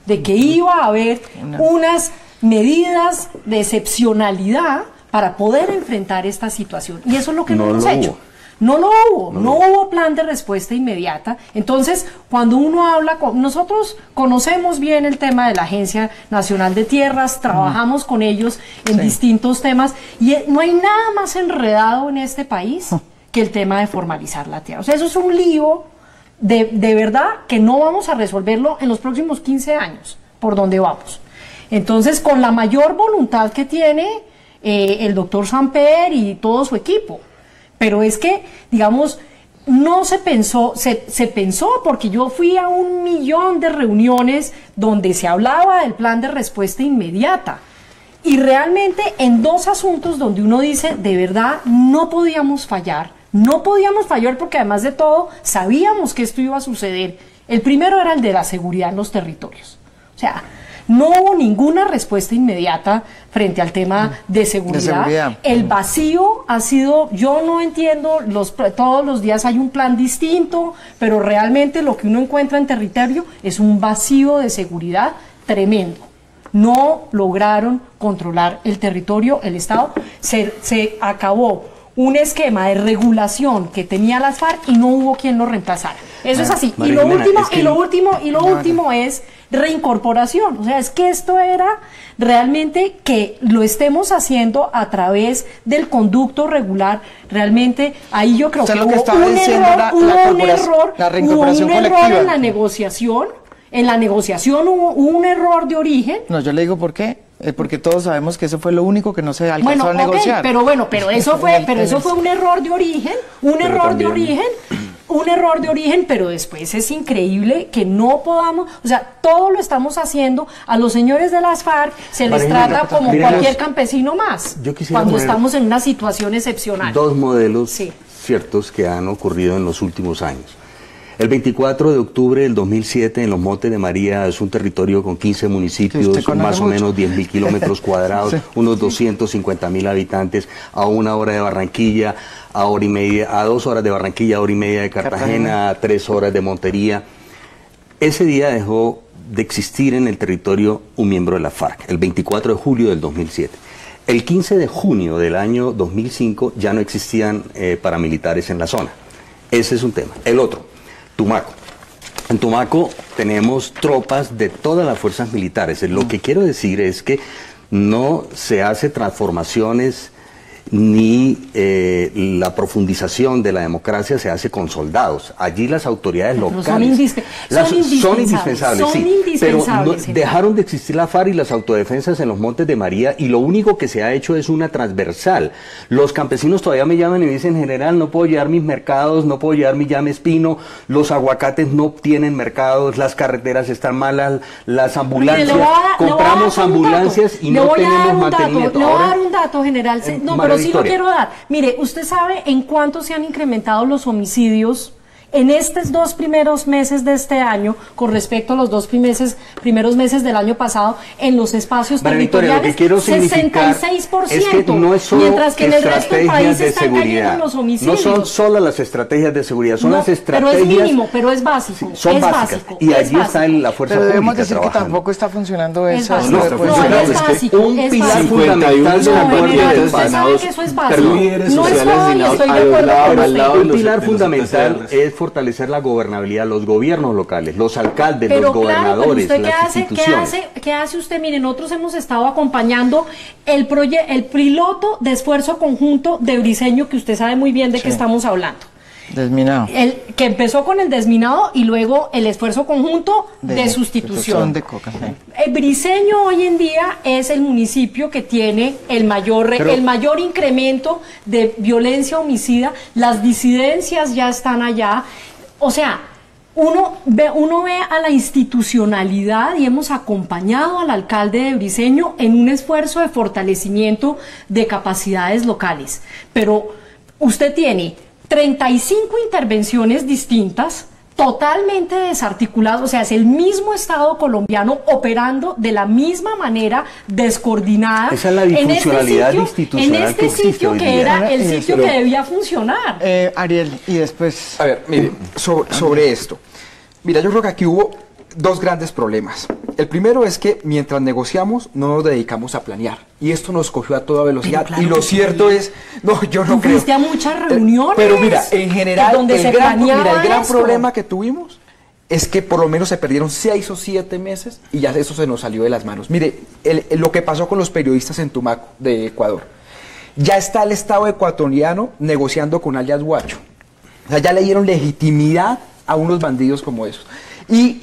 de que iba a haber unas medidas de excepcionalidad para poder enfrentar esta situación. Y eso es lo que no hemos hecho. No hubo plan de respuesta inmediata. Entonces, cuando uno habla, nosotros conocemos bien el tema de la Agencia Nacional de Tierras, trabajamos con ellos en distintos temas, y no hay nada más enredado en este país que el tema de formalizar la tierra. O sea, eso es un lío de verdad que no vamos a resolverlo en los próximos 15 años, por donde vamos. Entonces, con la mayor voluntad que tiene el doctor Samper y todo su equipo. Pero es que, digamos, no se pensó, se pensó porque yo fui a 1 millón de reuniones donde se hablaba del plan de respuesta inmediata. Y realmente en 2 asuntos donde uno dice, de verdad, no podíamos fallar porque además de todo sabíamos que esto iba a suceder. El primero era el de la seguridad en los territorios. O sea, no hubo ninguna respuesta inmediata frente al tema de seguridad. El vacío ha sido, yo no entiendo, todos los días hay un plan distinto, pero realmente lo que uno encuentra en territorio es un vacío de seguridad tremendo. No lograron controlar el territorio, el Estado, se acabó un esquema de regulación que tenía las FARC y no hubo quien lo reemplazara. Eso es así. Y lo último es reincorporación. O sea, es que esto era realmente que lo estemos haciendo a través del conducto regular. Realmente ahí yo creo que hubo un error en la negociación. En la negociación hubo un error de origen. No, yo le digo por qué. Porque todos sabemos que eso fue lo único que no se alcanzó a negociar. Pero eso fue un error de origen, pero después es increíble que no podamos, o sea, todo lo estamos haciendo, a los señores de las FARC se les trata como cualquier campesino más, cuando estamos en una situación excepcional. 2 modelos ciertos que han ocurrido en los últimos años. El 24 de octubre del 2007 en los Montes de María, es un territorio con 15 municipios, más o menos 10.000 kilómetros cuadrados, unos 250.000 habitantes, a 1 hora de Barranquilla, a 2 horas de Barranquilla, a 1 hora y media de Cartagena, a 3 horas de Montería. Ese día dejó de existir en el territorio un miembro de la FARC, el 24 de julio del 2007. El 15 de junio del año 2005 ya no existían paramilitares en la zona. Ese es un tema. El otro, Tumaco. En Tumaco tenemos tropas de todas las fuerzas militares. Lo que quiero decir es que no se hace transformaciones ni la profundización de la democracia se hace con soldados. Allí las autoridades locales son indispensables, pero dejaron de existir la FARC y las autodefensas en los Montes de María, y lo único que se ha hecho es una transversal. Los campesinos todavía me llaman y me dicen: general, no puedo llevar mis mercados, no puedo llevar mi llame espino, los aguacates no tienen mercados, las carreteras están malas, las ambulancias, compramos ambulancias y no tenemos mantenimiento. Le voy a dar un dato, general, no, pero sí lo quiero dar. Mire, ¿usted sabe en cuánto se han incrementado los homicidios en estos 2 primeros meses de este año con respecto a los 2 primeros meses del año pasado en los espacios territoriales? 66%, es que no es solo mientras que en el resto del país están cayendo los homicidios. No son solo las estrategias de seguridad, son las estrategias... Pero es mínimo, pero es básico. Sí, son básicas. Y allí está la fuerza pública. Pero debemos decir que tampoco está funcionando eso. No, es básico. Un pilar fundamental de la Guardia del Paz. No es todo y estoy de acuerdo con usted. Un pilar fundamental es fortalecer la gobernabilidad, los gobiernos locales, los alcaldes, los gobernadores, las instituciones. ¿Qué hace usted? Miren, nosotros hemos estado acompañando el piloto de esfuerzo conjunto de Briceño, que usted sabe muy bien de qué estamos hablando. Desminado. Que empezó con el desminado y luego el esfuerzo conjunto de sustitución. De coca. Briceño hoy en día es el municipio que tiene el mayor incremento de violencia homicida. Las disidencias ya están allá. O sea, uno ve a la institucionalidad y hemos acompañado al alcalde de Briceño en un esfuerzo de fortalecimiento de capacidades locales. Pero usted tiene 35 intervenciones distintas, totalmente desarticuladas, o sea, es el mismo Estado colombiano operando de la misma manera, descoordinada. Esa es la disfuncionalidad institucional en este sitio que era el sitio que debía funcionar. Ariel, y después... A ver, mire, sobre esto. Mira, yo creo que aquí hubo 2 grandes problemas. El primero es que mientras negociamos no nos dedicamos a planear, y esto nos cogió a toda velocidad. Claro, y lo cierto es, no, yo no creo. Fuiste a muchas reuniones. Pero mira, en general, el gran problema que tuvimos es que por lo menos se perdieron 6 o 7 meses y ya eso se nos salió de las manos. Mire, lo que pasó con los periodistas en Tumaco, de Ecuador. Ya está el Estado ecuatoriano negociando con alias Guacho. O sea, ya le dieron legitimidad a unos bandidos como esos. Y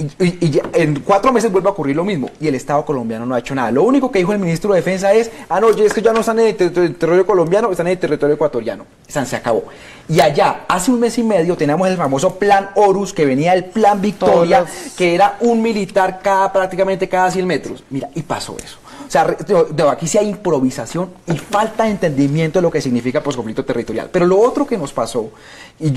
ya en 4 meses vuelve a ocurrir lo mismo, y el Estado colombiano no ha hecho nada. Lo único que dijo el ministro de Defensa es: no, es que ya no están en el territorio colombiano, están en el territorio ecuatoriano. Se acabó. Y allá, hace 1 mes y medio, teníamos el famoso Plan Horus, que venía del Plan Victoria, que era un militar prácticamente cada 100 metros. Mira, y pasó eso. O sea, aquí sí hay improvisación y falta de entendimiento de lo que significa conflicto territorial. Pero lo otro que nos pasó, y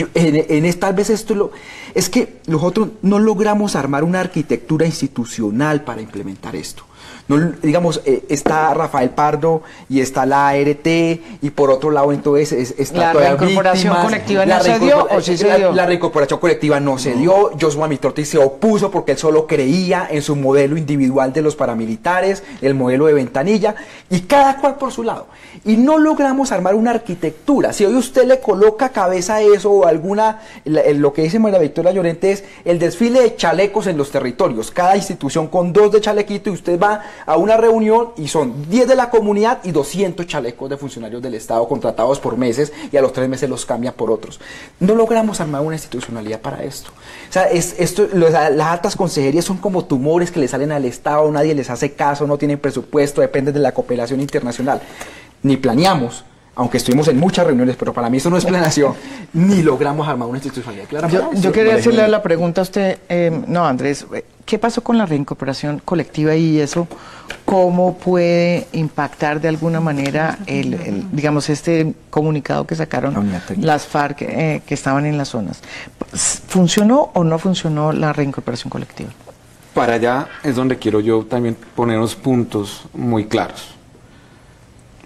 tal vez esto es que nosotros no logramos armar una arquitectura institucional para implementar esto. No, digamos, está Rafael Pardo y está la ART, y por otro lado entonces está la reincorporación colectiva no se dio, o sí se dio. La reincorporación colectiva no se dio. Joshua Mitorti se opuso porque él solo creía en su modelo individual de los paramilitares, el modelo de Ventanilla, y cada cual por su lado. Y no logramos armar una arquitectura. Si hoy usted le coloca cabeza a eso o lo que dice María Victoria Llorente es el desfile de chalecos en los territorios. Cada institución con 2 de chalequito, y usted va a una reunión y son 10 de la comunidad y 200 chalecos de funcionarios del Estado contratados por meses, y a los 3 meses los cambian por otros. No logramos armar una institucionalidad para esto. O sea, las altas consejerías son como tumores que le salen al Estado, nadie les hace caso, no tienen presupuesto, dependen de la cooperación internacional. Ni planeamos, aunque estuvimos en muchas reuniones, pero para mí eso no es planeación, ni logramos armar una institucionalidad clara. Yo quería hacerle la pregunta a usted, Andrés, ¿qué pasó con la reincorporación colectiva y eso? ¿Cómo puede impactar de alguna manera digamos, este comunicado que sacaron las FARC que estaban en las zonas? ¿Funcionó o no funcionó la reincorporación colectiva? Para allá es donde quiero yo también poner unos puntos muy claros.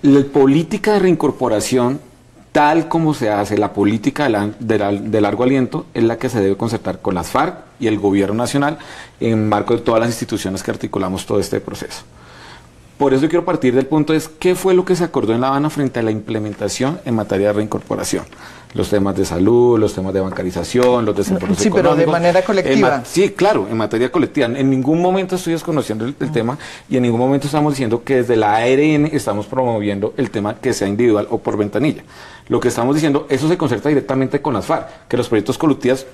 La política de reincorporación, tal como se hace, la política de largo aliento, es la que se debe concertar con las FARC y el gobierno nacional en marco de todas las instituciones que articulamos todo este proceso. Por eso quiero partir del punto es qué fue lo que se acordó en La Habana frente a la implementación en materia de reincorporación. Los temas de salud, los temas de bancarización, los desembolsos sí, económicos. pero de manera colectiva. Sí, claro, en materia colectiva. En ningún momento estoy desconociendo el tema y en ningún momento estamos diciendo que desde la ARN estamos promoviendo el tema que sea individual o por ventanilla. Lo que estamos diciendo, eso se concerta directamente con las FARC, que los proyectos productivos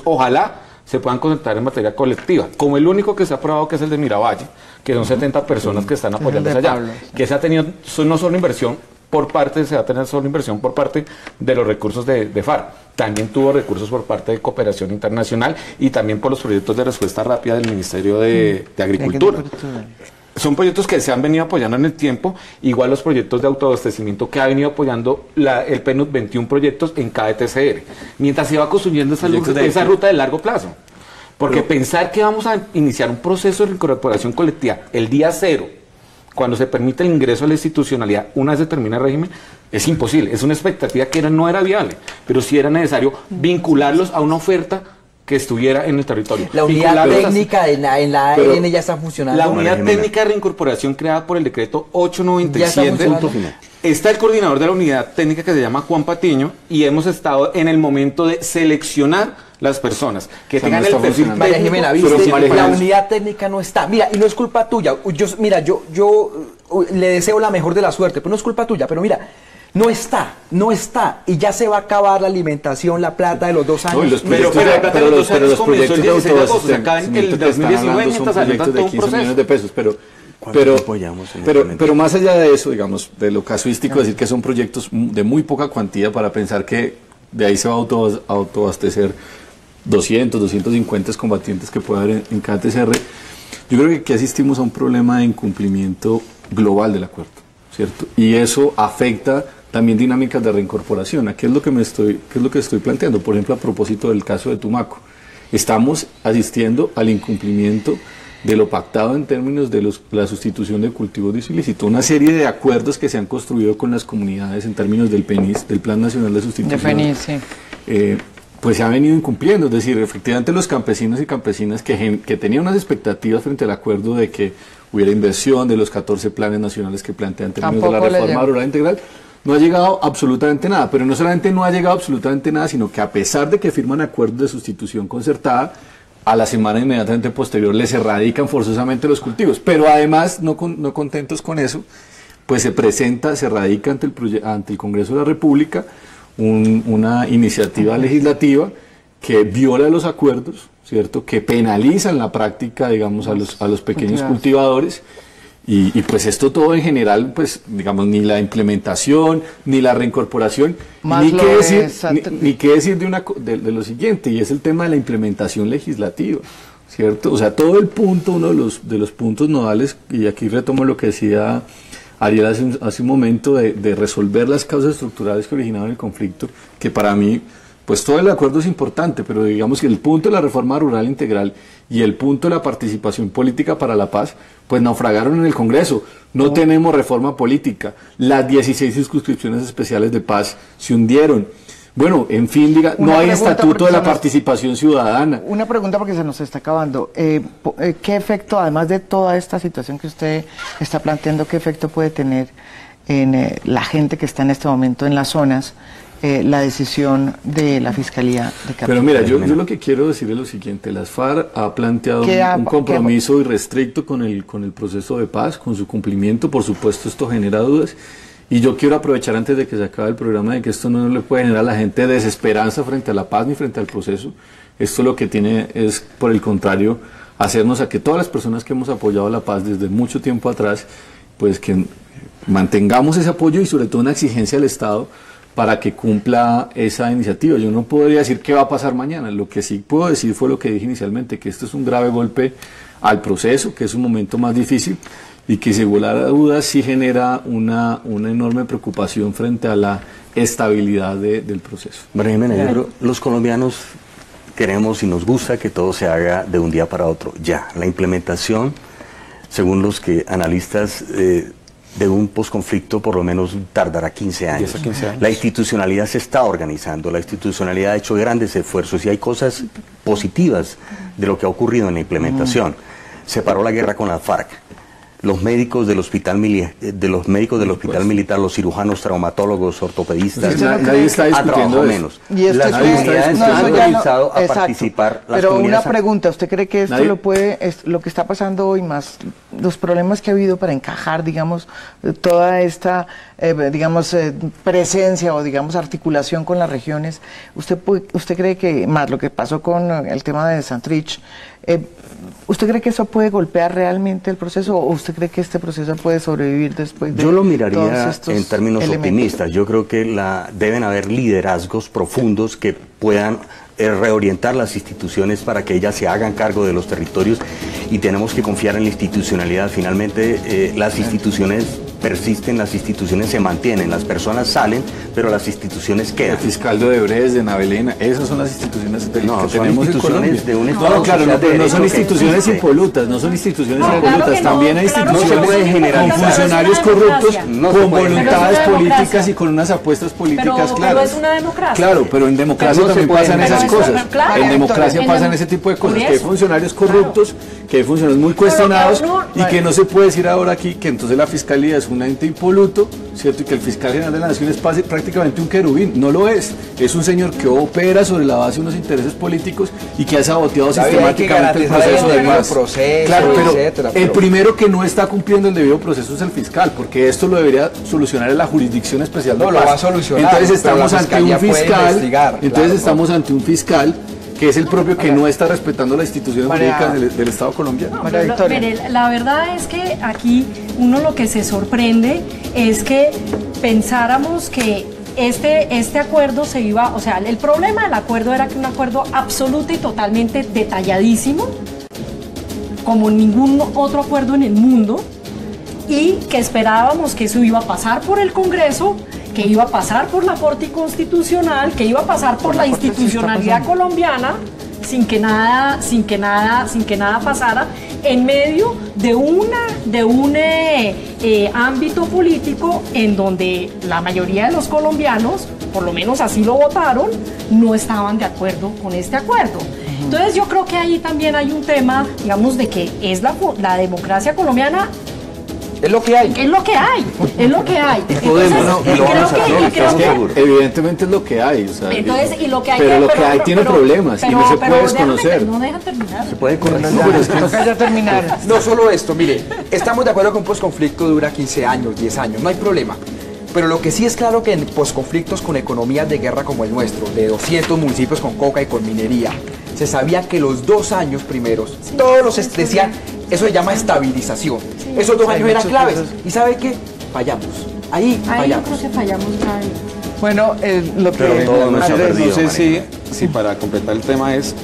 ojalá se puedan concertar en materia colectiva, como el único que se ha aprobado, que es el de Miravalle, que son 70 personas que están apoyando allá, que se ha tenido no solo inversión se va a tener solo inversión por parte de los recursos de FARC, también tuvo recursos por parte de cooperación internacional y también por los proyectos de respuesta rápida del Ministerio de Agricultura. Son proyectos que se han venido apoyando en el tiempo, igual los proyectos de autoabastecimiento que ha venido apoyando el PNUD, 21 proyectos en cada ETCR, mientras se va construyendo esa ruta de largo plazo. Porque pensar que vamos a iniciar un proceso de incorporación colectiva el día cero, cuando se permite el ingreso a la institucionalidad, una vez se termina el régimen, es imposible. Es una expectativa que no era viable, pero sí era necesario vincularlos a una oferta que estuviera en el territorio. La unidad técnica en la ARN ya está funcionando. La unidad técnica de reincorporación creada por el decreto 897. Está el coordinador de la unidad técnica que se llama Juan Patiño y hemos estado en el momento de seleccionar las personas que tengan el perfil técnico. María Jimena, ¿viste? La unidad técnica no está. Mira, y no es culpa tuya. Yo le deseo la mejor de la suerte, pero no es culpa tuya. Pero mira, no está. Y ya se va a acabar la alimentación, la plata de los 2 años. No, pero los proyectos de autoabastecimiento en el 2019 están hablando de 15 millones de pesos, pero más allá de eso, digamos, de lo casuístico, decir que son proyectos de muy poca cuantía para pensar que de ahí se va a autoabastecer 200, 250 combatientes que puede haber en cada TCR. Yo creo que aquí asistimos a un problema de incumplimiento global del acuerdo, ¿cierto? Y eso afecta también dinámicas de reincorporación. Aquí es lo que estoy planteando, por ejemplo, a propósito del caso de Tumaco. Estamos asistiendo al incumplimiento de lo pactado en términos de la sustitución de cultivos de uso ilícito, una serie de acuerdos que se han construido con las comunidades en términos del PENIS, del Plan Nacional de Sustitución. De PENIS, sí. Pues se ha venido incumpliendo, es decir, efectivamente los campesinos y campesinas que tenían unas expectativas frente al acuerdo de que hubiera inversión de los 14 planes nacionales que plantean en términos de la reforma rural integral, no ha llegado absolutamente nada, pero no solamente no ha llegado absolutamente nada, sino que a pesar de que firman acuerdos de sustitución concertada, a la semana inmediatamente posterior les erradican forzosamente los cultivos, pero además, no contentos con eso, pues se radica ante el Congreso de la República una iniciativa legislativa que viola los acuerdos, ¿cierto?, que penaliza en la práctica, digamos, a los pequeños cultivadores, y pues esto todo en general, pues, digamos, ni la implementación, ni la reincorporación, ni qué decir de lo siguiente, y es el tema de la implementación legislativa, ¿cierto? O sea, todo el punto, uno de los puntos nodales, y aquí retomo lo que decía Ariel hace un momento, de resolver las causas estructurales que originaron el conflicto, que para mí, pues todo el acuerdo es importante, pero digamos que el punto de la reforma rural integral y el punto de la participación política para la paz, pues naufragaron en el Congreso. No tenemos reforma política. Las 16 circunscripciones especiales de paz se hundieron. Bueno, en fin, no hay estatuto de la participación ciudadana. Una pregunta porque se nos está acabando. ¿Qué efecto, además de toda esta situación que usted está planteando, qué efecto puede tener en la gente que está en este momento en las zonas la decisión de la Fiscalía de Cartagena? Pero mira, yo lo que quiero decir es lo siguiente. Las FARC ha planteado un compromiso irrestricto con el proceso de paz, con su cumplimiento. Por supuesto, esto genera dudas. Y yo quiero aprovechar antes de que se acabe el programa de que esto no le puede generar a la gente desesperanza frente a la paz ni frente al proceso. Esto lo que tiene es, por el contrario, hacernos a que todas las personas que hemos apoyado la paz desde mucho tiempo atrás, pues que mantengamos ese apoyo y sobre todo una exigencia al Estado para que cumpla esa iniciativa. Yo no podría decir qué va a pasar mañana. Lo que sí puedo decir fue lo que dije inicialmente, que esto es un grave golpe al proceso, que es un momento más difícil, y que sin lugar a dudas sí genera una enorme preocupación frente a la estabilidad del proceso. María Jimena, yo creo los colombianos queremos y nos gusta que todo se haga de un día para otro. Ya, la implementación, según los analistas, de un posconflicto por lo menos tardará 15 años. 15 años. La institucionalidad se está organizando, la institucionalidad ha hecho grandes esfuerzos y hay cosas positivas de lo que ha ocurrido en la implementación. Se paró la guerra con las FARC. los médicos del hospital militar, los cirujanos, traumatólogos, ortopedistas, nadie está discutiendo menos. Y esto las comunidades se han organizado a participar. Pero una pregunta, ¿usted cree que esto lo que está pasando hoy, más los problemas que ha habido para encajar, digamos, toda esta, presencia o, digamos, articulación con las regiones, usted cree que, más lo que pasó con el tema de Santrich, ¿usted cree que eso puede golpear realmente el proceso o usted cree que este proceso puede sobrevivir después de Yo lo miraría todos estos en términos elementos? optimistas. Yo creo que deben haber liderazgos profundos que puedan reorientar las instituciones para que ellas se hagan cargo de los territorios y tenemos que confiar en la institucionalidad. Finalmente, las instituciones persisten, las instituciones se mantienen, las personas salen, pero las instituciones quedan. El fiscal de Odebrecht, de Navelena, esas son las instituciones que tenemos instituciones en Colombia. de un Estado pero no son instituciones impolutas, no son instituciones impolutas, también hay instituciones con funcionarios corruptos, con voluntades políticas y con unas apuestas políticas claras. Pero es una democracia. Claro, pero en democracia también pasan esas cosas. En democracia pasan ese tipo de cosas, que hay funcionarios corruptos, que hay funcionarios muy cuestionados y que no se puede decir ahora aquí que entonces la fiscalía es un ente impoluto, ¿cierto? Y que el fiscal general de la Nación es prácticamente un querubín. No lo es. Es un señor que opera sobre la base de unos intereses políticos y que ha saboteado sistemáticamente el proceso de paz. Claro, pero el primero que no está cumpliendo el debido proceso es el fiscal, porque esto lo debería solucionar en la Jurisdicción Especial de Paz. No lo va a solucionar. Entonces estamos ante un fiscal. Estamos ante un fiscal que es el propio que no está respetando las instituciones jurídicas del Estado colombiano. La verdad es que aquí uno lo que se sorprende es que pensáramos que este acuerdo se iba, o sea, el problema del acuerdo era que un acuerdo absoluto y totalmente detalladísimo, como ningún otro acuerdo en el mundo, y que esperábamos que eso iba a pasar por el Congreso, que iba a pasar por la Corte Constitucional, que iba a pasar por la institucionalidad colombiana, sin que nada pasara, en medio de un ámbito político en donde la mayoría de los colombianos, por lo menos así lo votaron, no estaban de acuerdo con este acuerdo. Entonces yo creo que ahí también hay un tema, digamos, de que es la democracia colombiana. Es lo que hay. Es lo que hay. Es lo que hay. Evidentemente es lo que hay. O sea, entonces, y lo que hay pero lo que hay tiene problemas y no se puede desconocer. No dejan terminar. Se puede corregir. No solo esto, mire, estamos de acuerdo que un posconflicto dura 15 años, 10 años, no hay problema. Pero lo que sí es claro que en posconflictos con economías de guerra como el nuestro, de 200 municipios con coca y con minería, se sabía que los 2 años primeros, todos los decían, eso se llama estabilización. Esos 2 años eran claves. ¿Y sabe qué? Fallamos. Ahí fallamos. Yo creo que fallamos grave. Bueno, lo que... Pero todo no se ha perdido, no sé si para completar el tema esto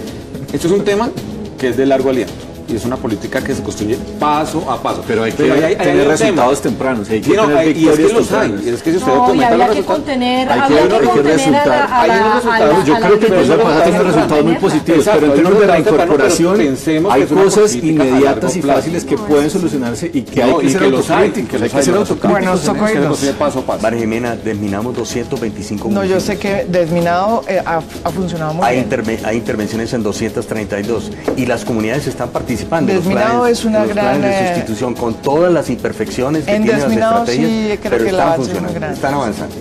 es un tema que es de largo aliento. Y es una política que se construye paso a paso. Pero hay que tener resultados tempranos. Hay que tener victorias tempranas. Y es que si usted documenta los resultados, yo creo que el paso ha tenido resultados muy positivos, pero en términos de reincorporación hay cosas inmediatas y fáciles que pueden solucionarse y que hay que ser autocríticos. Hay que ser autocríticos. María Jimena, desminamos 225 municipios. No, yo sé que desminado ha funcionado muy bien. Hay intervenciones en 232 y las comunidades están participando. Desminado es una gran de sustitución con todas las imperfecciones que tienen las estrategias, sí, creo pero que están funcionando, están avanzando.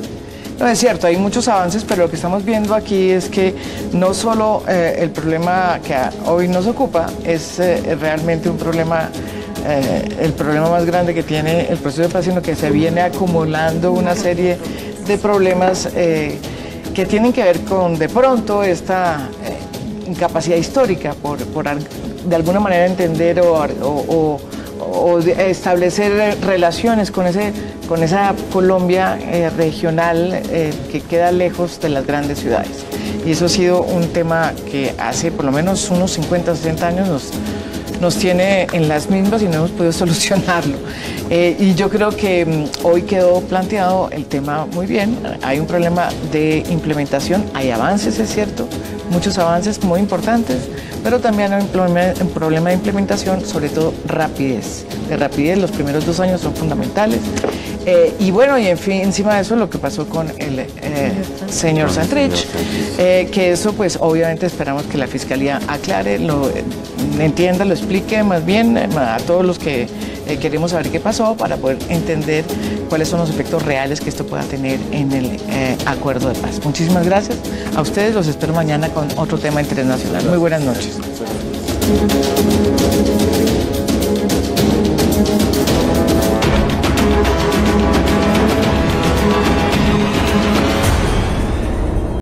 No, es cierto, hay muchos avances, pero lo que estamos viendo aquí es que no solo el problema que hoy nos ocupa es realmente un problema, el problema más grande que tiene el proceso de paz, sino que se viene acumulando una serie de problemas que tienen que ver con, de pronto, esta incapacidad histórica por de alguna manera entender o establecer relaciones con esa Colombia regional que queda lejos de las grandes ciudades. Y eso ha sido un tema que hace por lo menos unos 50, 60 años nos tiene en las mismas y no hemos podido solucionarlo. Y yo creo que hoy quedó planteado el tema muy bien. Hay un problema de implementación, hay avances, es cierto, muchos avances muy importantes, pero también hay un problema de implementación, sobre todo rapidez. De rapidez, los primeros 2 años son fundamentales. Y bueno, y en fin, encima de eso lo que pasó con el señor Santrich, que eso pues obviamente esperamos que la Fiscalía aclare, lo entienda, lo explique más bien a todos los que queremos saber qué pasó para poder entender cuáles son los efectos reales que esto pueda tener en el acuerdo de paz. Muchísimas gracias a ustedes, los espero mañana con otro tema internacional. Muy buenas noches.